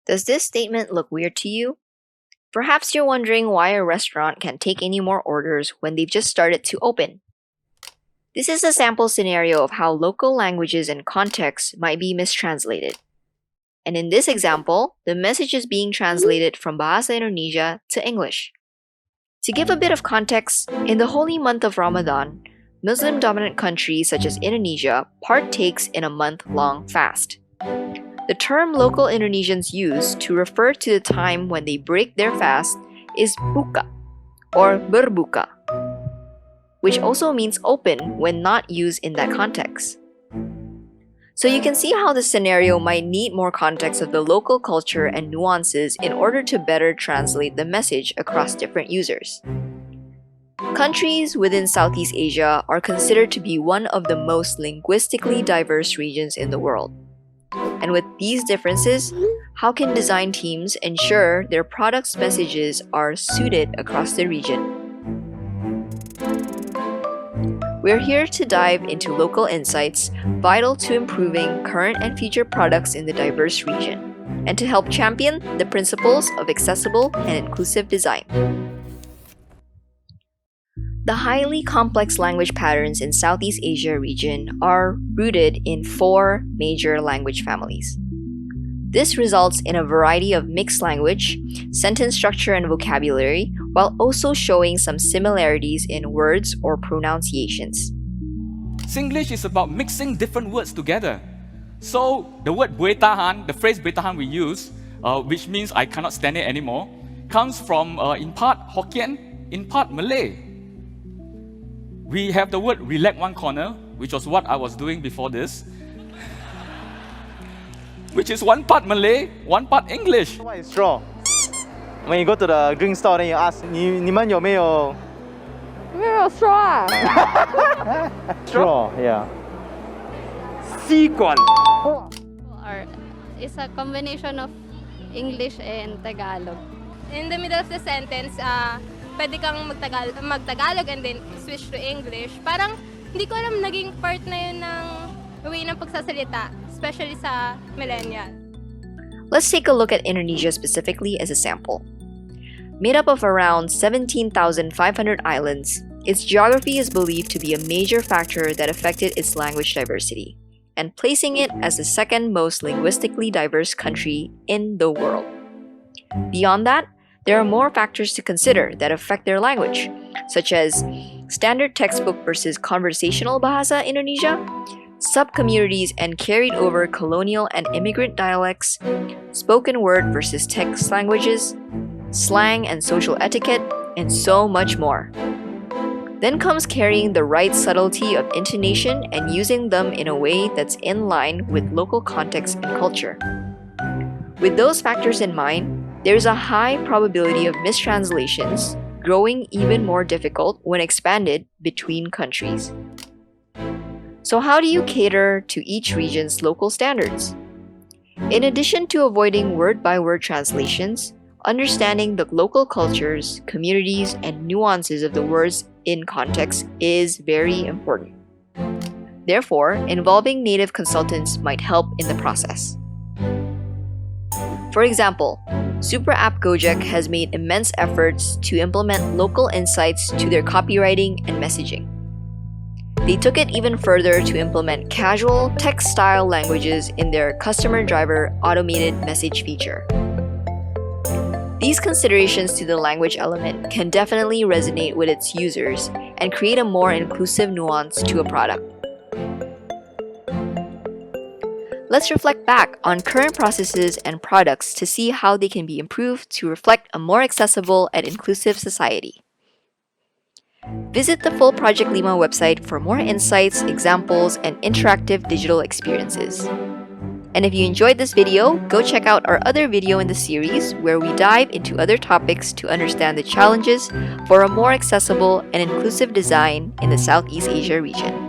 Does this statement look weird to you? Perhaps you're wondering why a restaurant can't take any more orders when they've just started to open. This is a sample scenario of how local languages and contexts might be mistranslated. And in this example, the message is being translated from Bahasa Indonesia to English. To give a bit of context, in the holy month of Ramadan, Muslim-dominant countries such as Indonesia partakes in a month-long fast. The term local Indonesians use to refer to the time when they break their fast is buka or berbuka, which also means open when not used in that context. So you can see how the scenario might need more context of the local culture and nuances in order to better translate the message across different users. Countries within Southeast Asia are considered to be one of the most linguistically diverse regions in the world. And with these differences, how can design teams ensure their products' messages are suited across the region? We're here to dive into local insights vital to improving current and future products in the diverse region, and to help champion the principles of accessible and inclusive design. The highly complex language patterns in Southeast Asia region are rooted in 4 major language families. This results in a variety of mixed language, sentence structure and vocabulary, while also showing some similarities in words or pronunciations. Singlish is about mixing different words together. So the word buay tahan, the phrase buay tahan we use, which means I cannot stand it anymore, comes from in part Hokkien, in part Malay. We have the word relax one corner, which was what I was doing before this, which is one part Malay, one part English. What is straw? When you go to the drink store, then you ask, 你们有没有 没有说啊 straw? Yeah. 吸管 is a combination of English and Tagalog. In the middle of the sentence, pwede kang magtagalog and then switch to English. Parang hindi ko alam naging part na yun ng way ng pagsasalita, especially sa millennial. Let's take a look at Indonesia specifically as a sample. Made up of around 17,500 islands, its geography is believed to be a major factor that affected its language diversity, and placing it as the second most linguistically diverse country in the world. Beyond that, there are more factors to consider that affect their language, such as standard textbook versus conversational Bahasa Indonesia, sub-communities and carried over colonial and immigrant dialects, spoken word versus text languages, slang and social etiquette, and so much more. Then comes carrying the right subtlety of intonation and using them in a way that's in line with local context and culture. With those factors in mind, there's a high probability of mistranslations, growing even more difficult when expanded between countries. So how do you cater to each region's local standards? In addition to avoiding word-by-word translations, understanding the local cultures, communities, and nuances of the words in context is very important. Therefore, involving native consultants might help in the process. For example, Super App Gojek has made immense efforts to implement local insights to their copywriting and messaging. They took it even further to implement casual, text-style languages in their customer driver automated message feature. These considerations to the language element can definitely resonate with its users and create a more inclusive nuance to a product. Let's reflect back on current processes and products to see how they can be improved to reflect a more accessible and inclusive society. Visit the full Project Lima website for more insights, examples, and interactive digital experiences. And if you enjoyed this video, go check out our other video in the series where we dive into other topics to understand the challenges for a more accessible and inclusive design in the Southeast Asia region.